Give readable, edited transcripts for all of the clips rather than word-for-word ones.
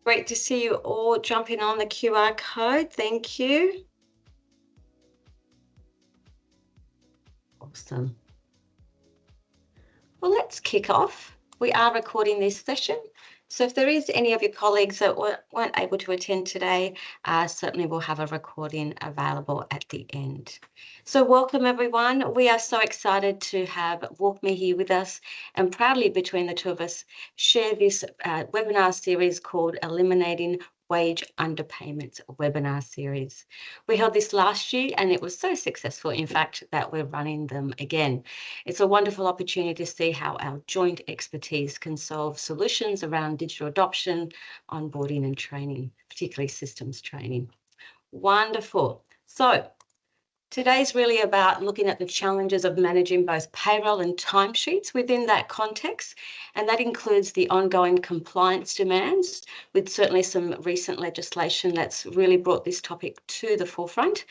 Great to see you all jumping on the QR code. Thank you. Awesome. Well, let's kick off. We are recording this session. So if there is any of your colleagues that weren't able to attend today, certainly we'll have a recording available at the end. So welcome everyone. We are so excited to have WalkMe here with us, and proudly between the two of us share this webinar series called Eliminating Wage Underpayments webinar series. We held this last year and it was so successful, in fact, that we're running them again. It's a wonderful opportunity to see how our joint expertise can solve solutions around digital adoption, onboarding and training, particularly systems training. Wonderful. So today's really about looking at the challenges of managing both payroll and timesheets within that context, and that includes the ongoing compliance demands, with certainly some recent legislation that's really brought this topic to the forefront.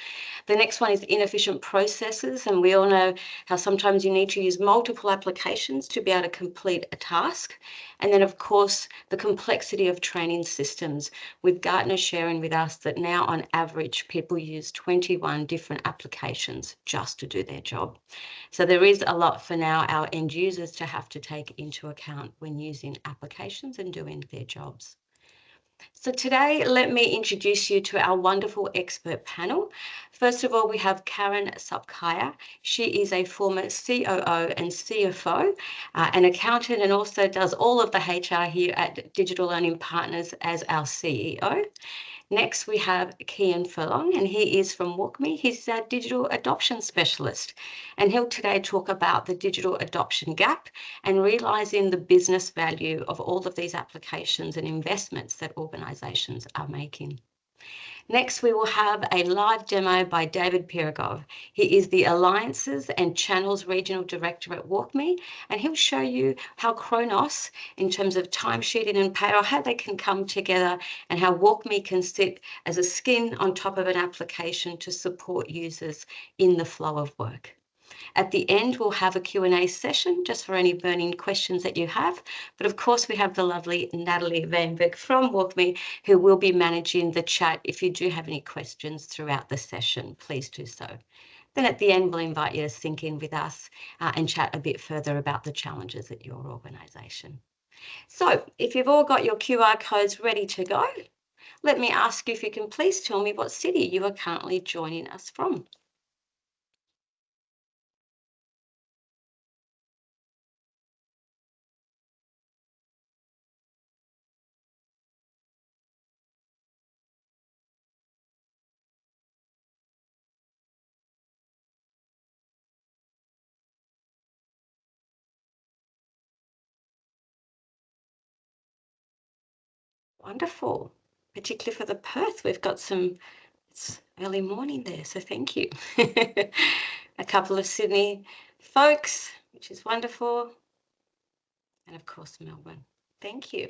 The next one is inefficient processes, and we all know how sometimes you need to use multiple applications to be able to complete a task. And then, of course, the complexity of training systems, with Gartner sharing with us that now on average people use 21 different applications just to do their job. So there is a lot for now our end users to have to take into account when using applications and doing their jobs. So today, let me introduce you to our wonderful expert panel. First of all, we have Karen Sapkaya. She is a former COO and CFO, an accountant, and also does all of the HR here at Digital Learning Partners as our CEO. Next, we have Kian Furlong, and he is from WalkMe. He's our digital adoption specialist, and he'll today talk about the digital adoption gap and realising the business value of all of these applications and investments that organisations are making. Next, we will have a live demo by David Pirogov. He is the Alliances and Channels Regional Director at WalkMe, and he'll show you how Kronos, in terms of timesheeting and payroll, how they can come together and how WalkMe can sit as a skin on top of an application to support users in the flow of work. At the end, we'll have a Q&A session just for any burning questions that you have. But of course, we have the lovely Natalie Van Beek from WalkMe, who will be managing the chat. If you do have any questions throughout the session, please do so. Then at the end, we'll invite you to sync in with us and chat a bit further about the challenges at your organisation. So if you've all got your QR codes ready to go, let me ask you if you can please tell me what city you are currently joining us from. Wonderful, particularly for the Perth. We've got it's early morning there, so thank you. A couple of Sydney folks, which is wonderful. And of course, Melbourne. Thank you.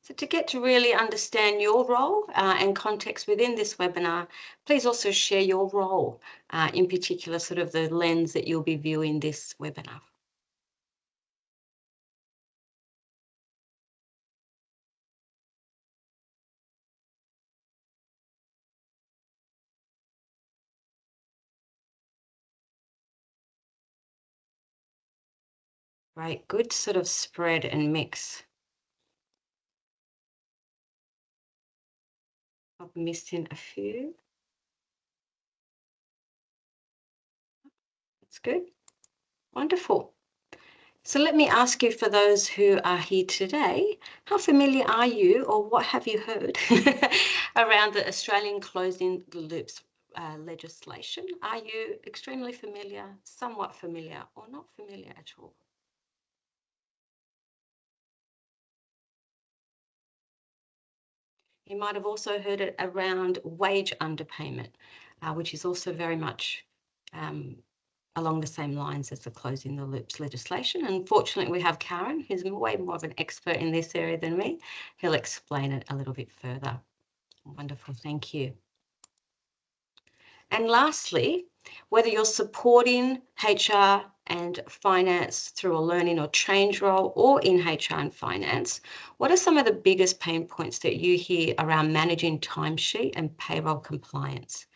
So to get to really understand your role and context within this webinar, please also share your role, in particular, sort of the lens that you'll be viewing this webinar. Right, good sort of spread and mix. I've missed in a few. That's good. Wonderful. So let me ask you, for those who are here today, how familiar are you, or what have you heard around the Australian closing the loops legislation? Are you extremely familiar, somewhat familiar, or not familiar at all? You might have also heard it around wage underpayment, which is also very much along the same lines as the closing the loops legislation. Unfortunately, we have Karen, who's way more of an expert in this area than me. He'll explain it a little bit further. Wonderful, thank you. And lastly, whether you're supporting HR and finance through a learning or change role or in HR and finance, what are some of the biggest pain points that you hear around managing timesheet and payroll compliance,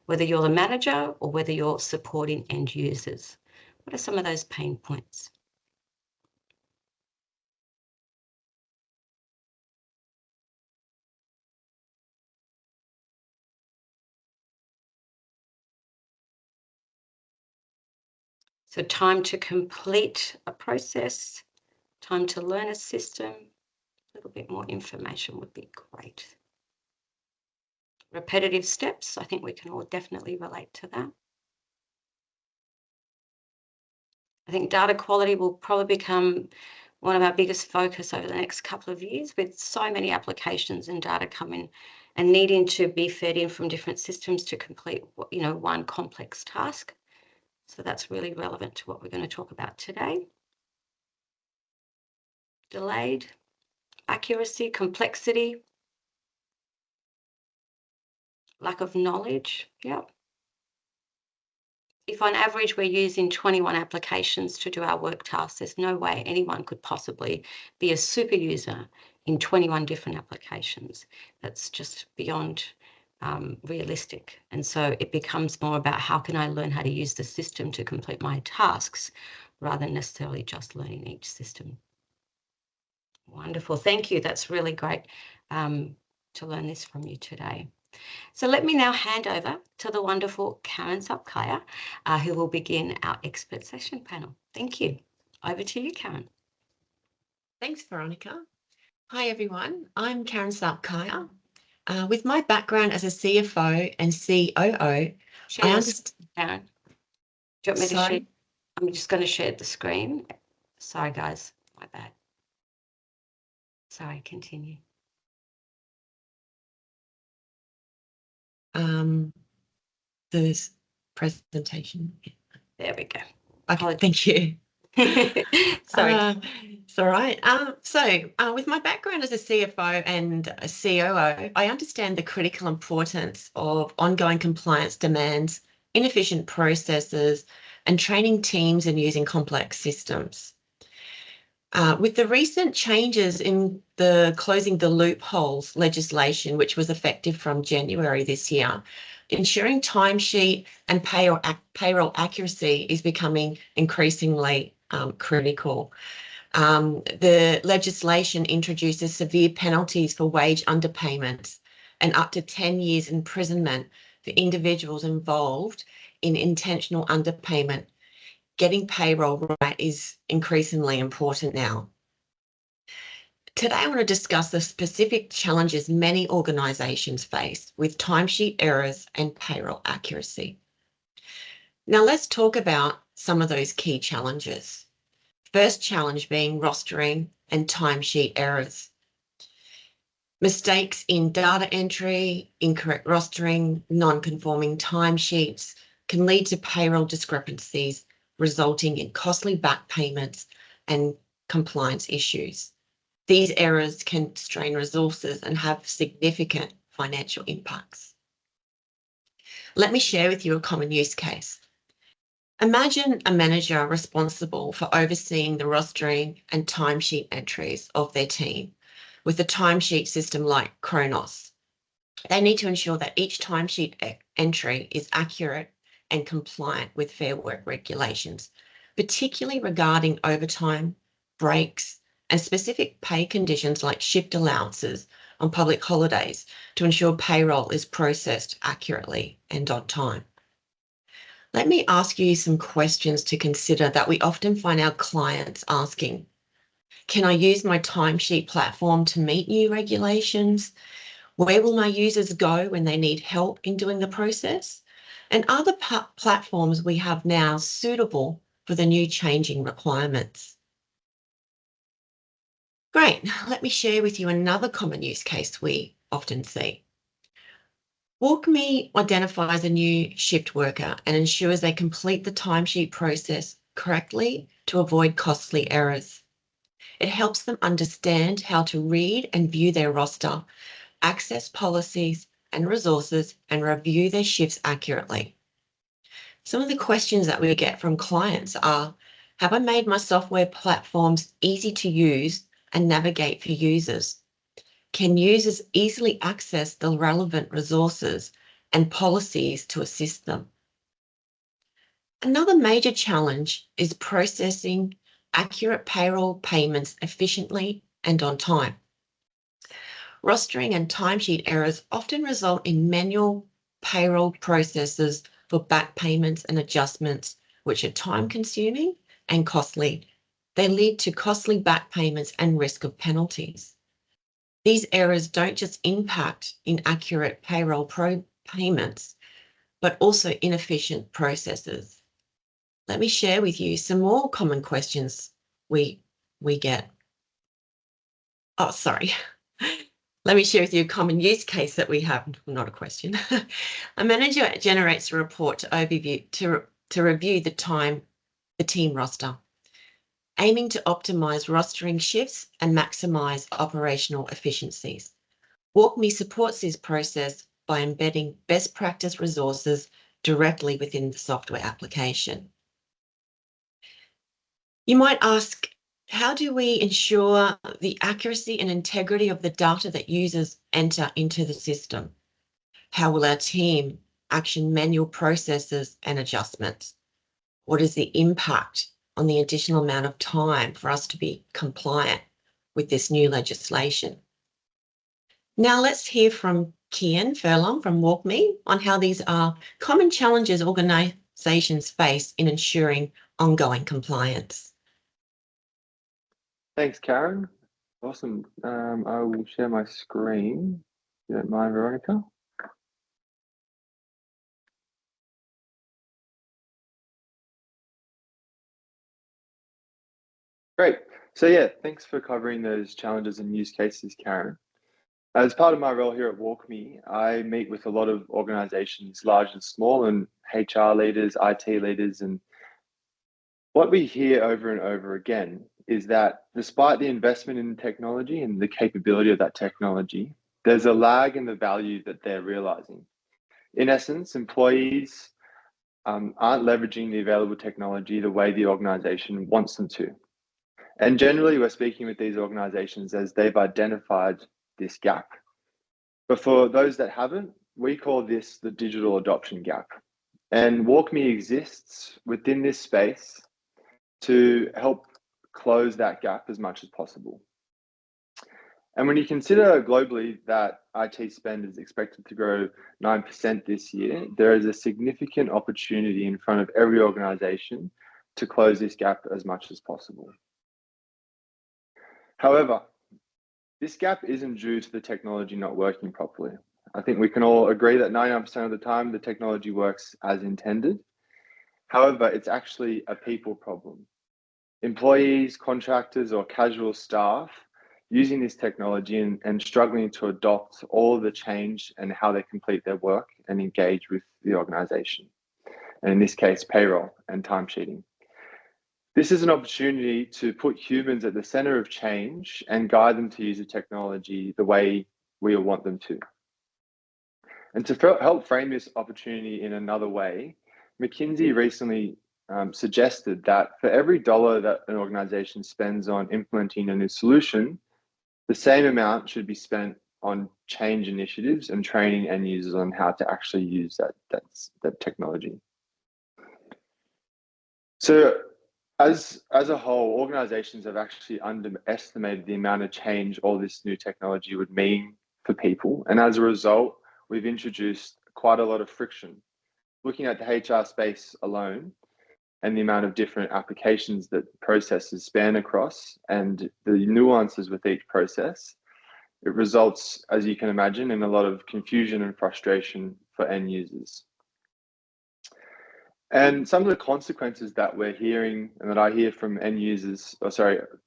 whether you're the manager or whether you're supporting end users? What are some of those pain points? So time to complete a process, time to learn a system, a little bit more information would be great. Repetitive steps, I think we can all definitely relate to that. I think data quality will probably become one of our biggest focus over the next couple of years, with so many applications and data coming and needing to be fed in from different systems to complete, one complex task. So that's really relevant to what we're going to talk about today. Delayed, accuracy, complexity, lack of knowledge. Yep. If on average we're using 21 applications to do our work tasks, there's no way anyone could possibly be a super user in 21 different applications. That's just beyond realistic. And so it becomes more about how can I learn how to use the system to complete my tasks rather than necessarily just learning each system. Wonderful. Thank you. That's really great to learn this from you today. So let me now hand over to the wonderful Karen Sapkaya, who will begin our expert session panel. Thank you. Over to you, Karen. Thanks, Veronica. Hi, everyone. I'm Karen Sapkaya. With my background as a CFO and COO, I understand. Karen, do you want me to share? I'm just going to share the screen. Sorry, guys. My bad. Sorry, continue. The presentation. There we go. Okay, thank you. Sorry. It's all right. With my background as a CFO and a COO, I understand the critical importance of ongoing compliance demands, inefficient processes, and training teams and using complex systems. With the recent changes in the closing the loopholes legislation, which was effective from January this year, ensuring timesheet and payroll accuracy is becoming increasingly critical. The legislation introduces severe penalties for wage underpayments and up to 10 years imprisonment for individuals involved in intentional underpayment. Getting payroll right is increasingly important now. Today, I want to discuss the specific challenges many organisations face with timesheet errors and payroll accuracy. Now, let's talk about some of those key challenges. First challenge being rostering and timesheet errors. Mistakes in data entry, incorrect rostering, non-conforming timesheets can lead to payroll discrepancies, resulting in costly back payments and compliance issues. These errors can strain resources and have significant financial impacts. Let me share with you a common use case. Imagine a manager responsible for overseeing the rostering and timesheet entries of their team with a timesheet system like Kronos. They need to ensure that each timesheet entry is accurate and compliant with Fair Work regulations, particularly regarding overtime, breaks, and specific pay conditions like shift allowances on public holidays to ensure payroll is processed accurately and on time. Let me ask you some questions to consider that we often find our clients asking. Can I use my timesheet platform to meet new regulations? Where will my users go when they need help in doing the process? And are the platforms we have now suitable for the new changing requirements? Great. Let me share with you another common use case we often see. WalkMe identifies a new shift worker and ensures they complete the timesheet process correctly to avoid costly errors. It helps them understand how to read and view their roster, access policies and resources, and review their shifts accurately. Some of the questions that we get from clients are, Have I made my software platforms easy to use and navigate for users? Can users easily access the relevant resources and policies to assist them? Another major challenge is processing accurate payroll payments efficiently and on time. Rostering and timesheet errors often result in manual payroll processes for back payments and adjustments, which are time-consuming and costly. They lead to costly back payments and risk of penalties. These errors don't just impact inaccurate payroll payments, but also inefficient processes. Let me share with you some more common questions we get. Oh, sorry. Let me share with you a common use case that we have, not a question. A manager generates a report to review the team roster, aiming to optimize rostering shifts and maximize operational efficiencies. WalkMe supports this process by embedding best practice resources directly within the software application. You might ask, how do we ensure the accuracy and integrity of the data that users enter into the system? How will our team action manual processes and adjustments? What is the impact on the additional amount of time for us to be compliant with this new legislation? Now let's hear from Kian Furlong from WalkMe on how these are common challenges organisations face in ensuring ongoing compliance. Thanks, Karen. Awesome. I will share my screen, if you don't mind, Veronica. Great. So yeah, thanks for covering those challenges and use cases, Karen. As part of my role here at WalkMe, I meet with a lot of organizations, large and small, and HR leaders, IT leaders, and what we hear over and over again is that despite the investment in technology and the capability of that technology, there's a lag in the value that they're realizing. In essence, employees aren't leveraging the available technology the way the organization wants them to. And generally, we're speaking with these organizations as they've identified this gap. But for those that haven't, we call this the digital adoption gap. And WalkMe exists within this space to help close that gap as much as possible. And when you consider globally that IT spend is expected to grow 9% this year, there is a significant opportunity in front of every organization to close this gap as much as possible. However, this gap isn't due to the technology not working properly. I think we can all agree that 99% of the time the technology works as intended. However, it's actually a people problem. Employees, contractors, or casual staff using this technology and struggling to adopt all of the change and how they complete their work and engage with the organization. And in this case, payroll and timesheeting. This is an opportunity to put humans at the center of change and guide them to use the technology the way we want them to. And to help frame this opportunity in another way, McKinsey recently suggested that for every dollar that an organization spends on implementing a new solution, the same amount should be spent on change initiatives and training end users on how to actually use that technology. So as a whole, organizations have actually underestimated the amount of change all this new technology would mean for people. And as a result, we've introduced quite a lot of friction. Looking at the HR space alone and the amount of different applications that processes span across and the nuances with each process, it results, as you can imagine, in a lot of confusion and frustration for end users. And some of the consequences that we're hearing and that I hear from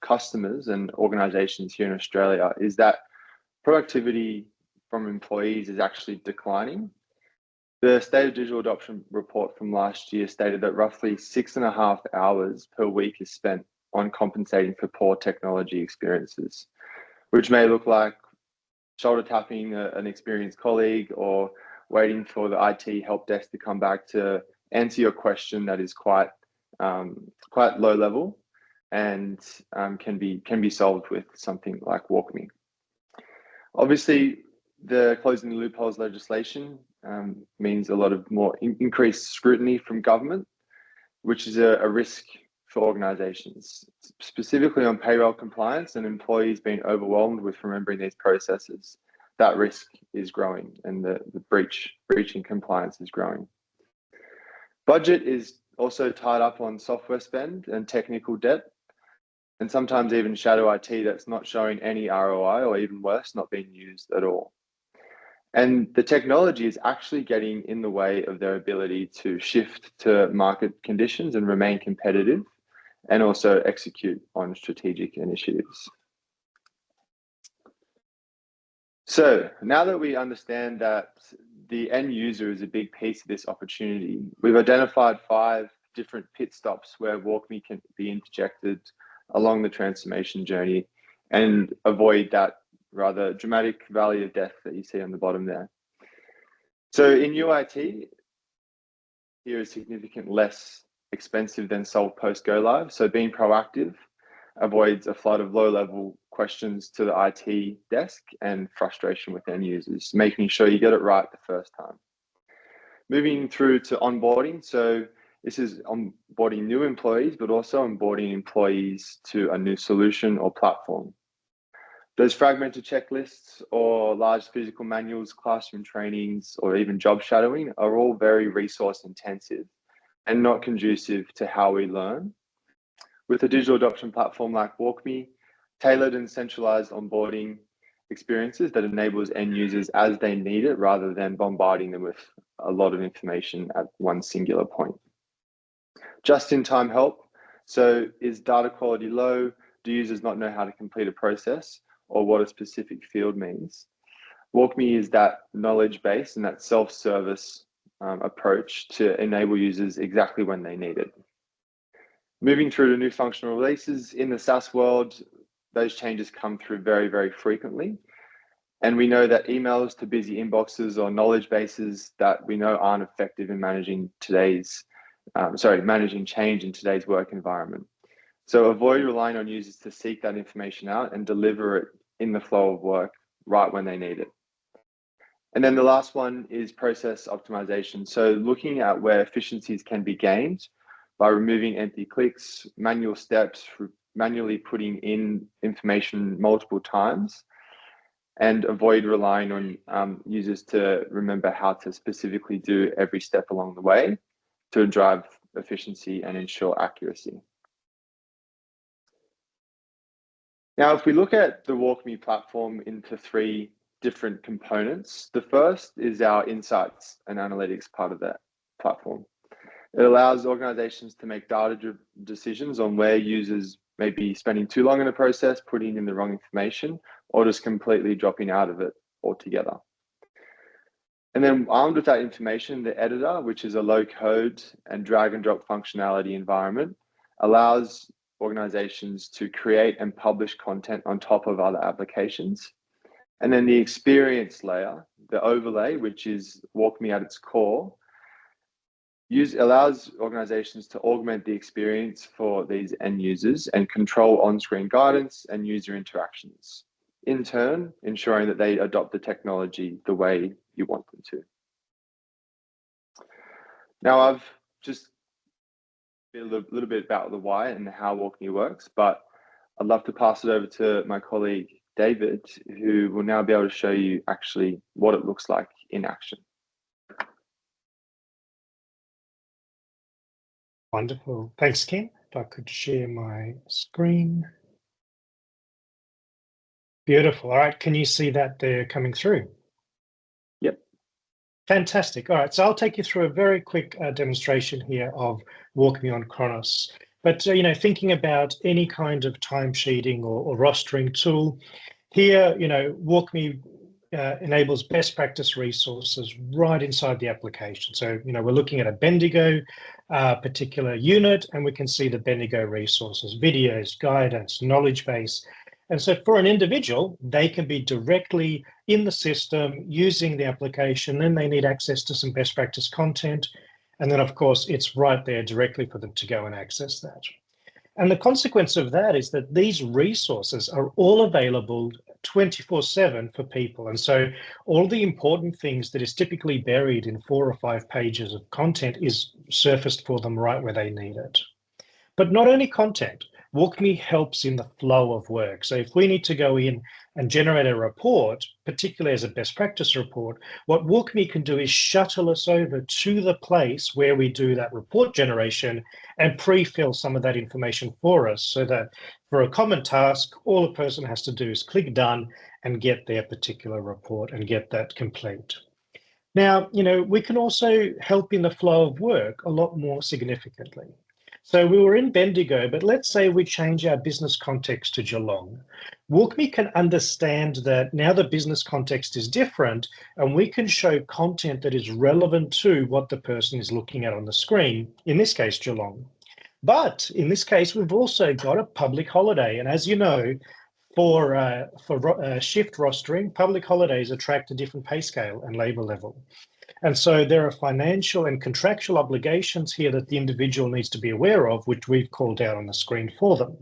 customers and organizations here in Australia is that productivity from employees is actually declining. The State of Digital Adoption report from last year stated that roughly 6.5 hours per week is spent on compensating for poor technology experiences, which may look like shoulder tapping an experienced colleague or waiting for the IT help desk to come back to answer your question that is quite quite low level, and can be solved with something like WalkMe. Obviously, the closing the loopholes legislation means a lot of more increased scrutiny from government, which is a risk for organizations, specifically on payroll compliance and employees being overwhelmed with remembering these processes. That risk is growing, and the breaching compliance is growing. Budget is also tied up on software spend and technical debt, and sometimes even shadow IT that's not showing any ROI, or even worse, not being used at all. And the technology is actually getting in the way of their ability to shift to market conditions and remain competitive, and also execute on strategic initiatives. So now that we understand that the end user is a big piece of this opportunity, we've identified 5 different pit stops where WalkMe can be interjected along the transformation journey and avoid that rather dramatic valley of death that you see on the bottom there. So in UIT, here is significantly less expensive than solve post go live. So being proactive avoids a flood of low-level questions to the IT desk and frustration with end users, making sure you get it right the first time. Moving through to onboarding. So this is onboarding new employees, but also onboarding employees to a new solution or platform. Those fragmented checklists or large physical manuals, classroom trainings, or even job shadowing are all very resource intensive and not conducive to how we learn. With a digital adoption platform like WalkMe, tailored and centralized onboarding experiences that enables end users as they need it, rather than bombarding them with a lot of information at one singular point. Just-in-time help. So is data quality low? Do users not know how to complete a process or what a specific field means? WalkMe is that knowledge base and that self-service approach to enable users exactly when they need it. Moving through to new functional releases, in the SaaS world, those changes come through very, very frequently. And we know that emails to busy inboxes or knowledge bases that we know aren't effective in managing managing change in today's work environment. So avoid relying on users to seek that information out and deliver it in the flow of work right when they need it. And then the last one is process optimization. So looking at where efficiencies can be gained by removing empty clicks, manual steps, manually putting in information multiple times, and avoid relying on users to remember how to specifically do every step along the way to drive efficiency and ensure accuracy. Now, if we look at the WalkMe platform into 3 different components, the first is our insights and analytics part of that platform. It allows organizations to make data-driven decisions on where users may be spending too long in a process, putting in the wrong information, or just completely dropping out of it altogether. And then armed with that information, the editor, which is a low-code and drag-and-drop functionality environment, allows organizations to create and publish content on top of other applications. And then the experience layer, the overlay, which is WalkMe at its core, allows organizations to augment the experience for these end users and control on-screen guidance and user interactions, in turn ensuring that they adopt the technology the way you want them to. Now, I've just been a little bit about the why and how WalkMe works, but I'd love to pass it over to my colleague David, who will now be able to show you actually what it looks like in action. Wonderful. Thanks, Ken. If I could share my screen. Beautiful. All right. Can you see that there coming through? Yep. Fantastic. All right. So I'll take you through a very quick demonstration here of WalkMe on Kronos. But, thinking about any kind of timesheeting or rostering tool, here, WalkMe enables best practice resources right inside the application. So, we're looking at a Bendigo particular unit, and we can see the Bendigo resources, videos, guidance, knowledge base. And so for an individual, they can be directly in the system using the application. Then they need access to some best practice content. And then, of course, it's right there directly for them to go and access that. And the consequence of that is that these resources are all available 24/7 for people. And so all the important things that is typically buried in 4 or 5 pages of content is surfaced for them right where they need it. But not only content, WalkMe helps in the flow of work. So if we need to go in and generate a report, particularly as a best practice report, what WalkMe can do is shuttle us over to the place where we do that report generation and pre-fill some of that information for us, so that for a common task, all a person has to do is click done and get their particular report and get that complete. Now, we can also help in the flow of work a lot more significantly. So we were in Bendigo, but let's say we change our business context to Geelong. WalkMe can understand that now the business context is different, and we can show content that is relevant to what the person is looking at on the screen, in this case, Geelong. But in this case, we've also got a public holiday. And as you know, for shift rostering, public holidays attract a different pay scale and labour level. And so there are financial and contractual obligations here that the individual needs to be aware of, which we've called out on the screen for them.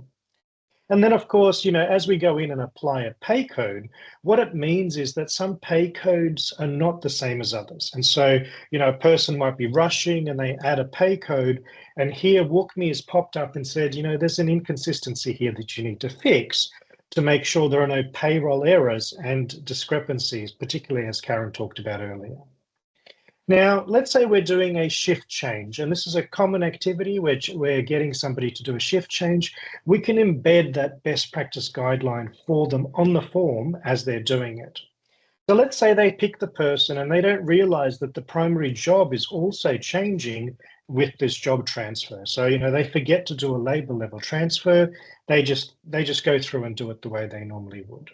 And then, of course, as we go in and apply a pay code, what it means is that some pay codes are not the same as others. And so, a person might be rushing and they add a pay code, and here WalkMe has popped up and said, there's an inconsistency here that you need to fix to make sure there are no payroll errors and discrepancies, particularly as Karen talked about earlier. Now, let's say we're doing a shift change, and this is a common activity which we're getting somebody to do a shift change. We can embed that best practice guideline for them on the form as they're doing it. So let's say they pick the person and they don't realize that the primary job is also changing with this job transfer. So, they forget to do a labor level transfer. They just go through and do it the way they normally would.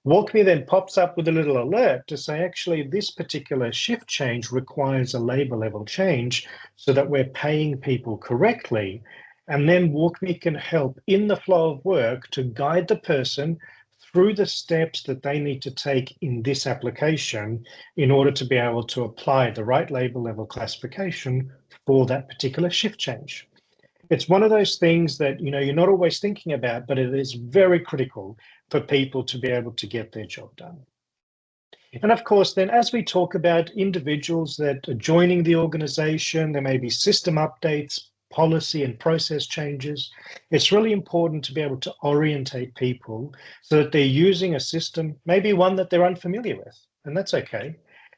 WalkMe then pops up with a little alert to say, actually, this particular shift change requires a labor level change so that we're paying people correctly. And then WalkMe can help in the flow of work to guide the person through the steps that they need to take in this application in order to be able to apply the right labor level classification for that particular shift change. It's one of those things that you're not always thinking about, but it is very critical for people to be able to get their job done. And of course, then as we talk about individuals that are joining the organization, there may be system updates, policy and process changes. It's really important to be able to orientate people so that they're using a system, maybe one that they're unfamiliar with, and that's okay.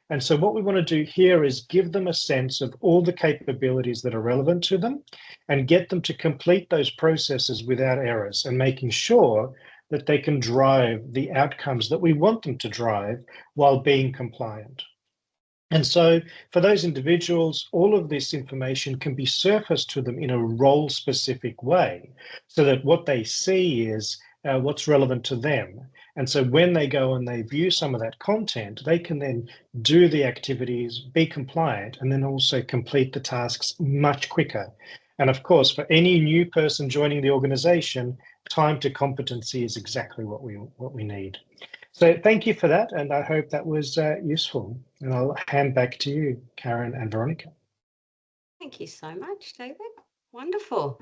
And so what we want to do here is give them a sense of all the capabilities that are relevant to them and get them to complete those processes without errors, and making sure that they can drive the outcomes that we want them to drive while being compliant. And so for those individuals, all of this information can be surfaced to them in a role-specific way so that what they see is what's relevant to them. And so when they go and they view some of that content, they can then do the activities, be compliant, and then also complete the tasks much quicker. And of course, for any new person joining the organization, time to competency is exactly what we need. So thank you for that, and I hope that was useful. And I'll hand back to you, Karen and Veronica. Thank you so much, David. Wonderful.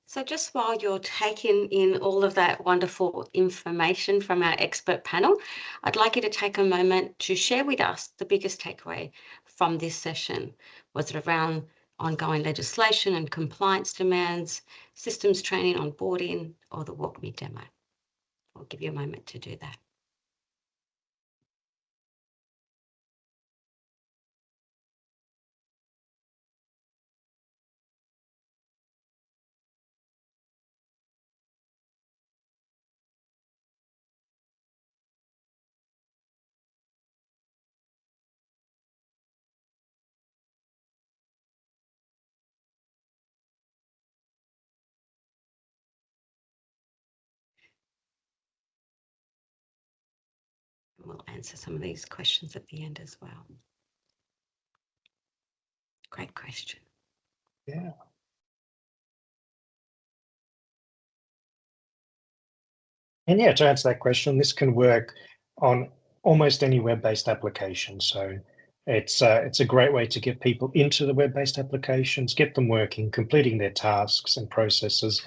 So just while you're taking in all of that wonderful information from our expert panel, I'd like you to take a moment to share with us the biggest takeaway from this session. Was it around ongoing legislation and compliance demands, systems training, onboarding, or the WalkMe demo? I'll give you a moment to do that. We'll answer some of these questions at the end as well. Great question. Yeah. And yeah, to answer that question, this can work on almost any web-based application. So It's a great way to get people into the web-based applications, get them working, completing their tasks and processes,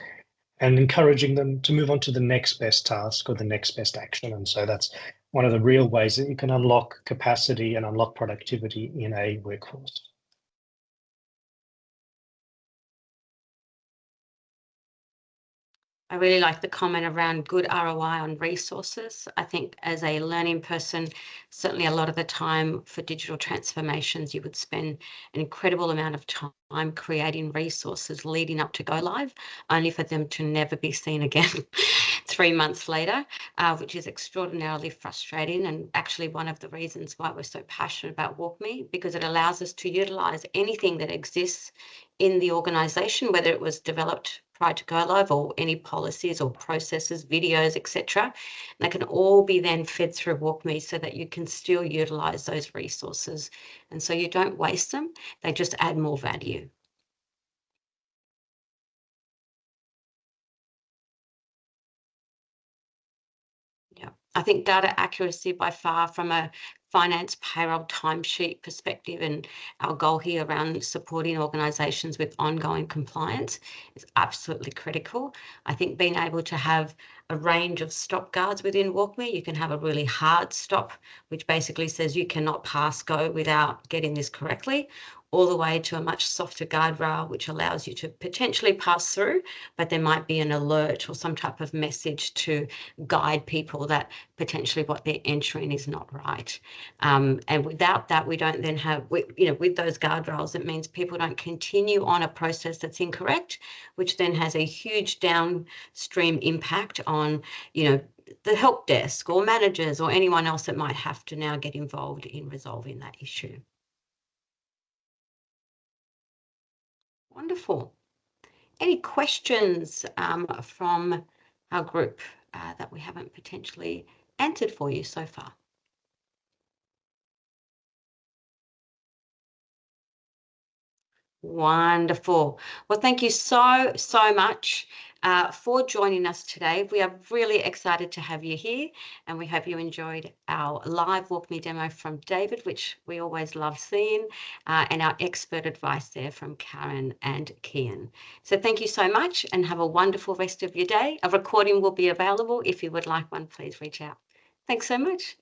and encouraging them to move on to the next best task or the next best action. And so that's one of the real ways that you can unlock capacity and unlock productivity in a workforce. I really like the comment around good ROI on resources. I think as a learning person, certainly a lot of the time for digital transformations, you would spend an incredible amount of time creating resources leading up to go live, only for them to never be seen again 3 months later, which is extraordinarily frustrating. And actually one of the reasons why we're so passionate about WalkMe, because it allows us to utilize anything that exists in the organization, whether it was developed prior to go live or any policies or processes, videos, etc. They can all be then fed through WalkMe so that you can still utilize those resources. And so you don't waste them, they just add more value. Yeah, I think data accuracy by far from a finance payroll timesheet perspective, and our goal here around supporting organisations with ongoing compliance is absolutely critical. I think being able to have a range of stop guards within WalkMe, you can have a really hard stop, which basically says you cannot pass go without getting this correctly, all the way to a much softer guardrail, which allows you to potentially pass through, but there might be an alert or some type of message to guide people that potentially what they're entering is not right. And without that, we don't then have, with those guardrails, it means people don't continue on a process that's incorrect, which then has a huge downstream impact on, the help desk or managers or anyone else that might have to now get involved in resolving that issue. Wonderful. Any questions from our group that we haven't potentially answered for you so far? Wonderful. Well, thank you so much for joining us today. We are really excited to have you here, and we hope you enjoyed our live WalkMe demo from David, which we always love seeing, and our expert advice there from Karen and Kian. So thank you so much and have a wonderful rest of your day. A recording will be available. If you would like one, please reach out. Thanks so much.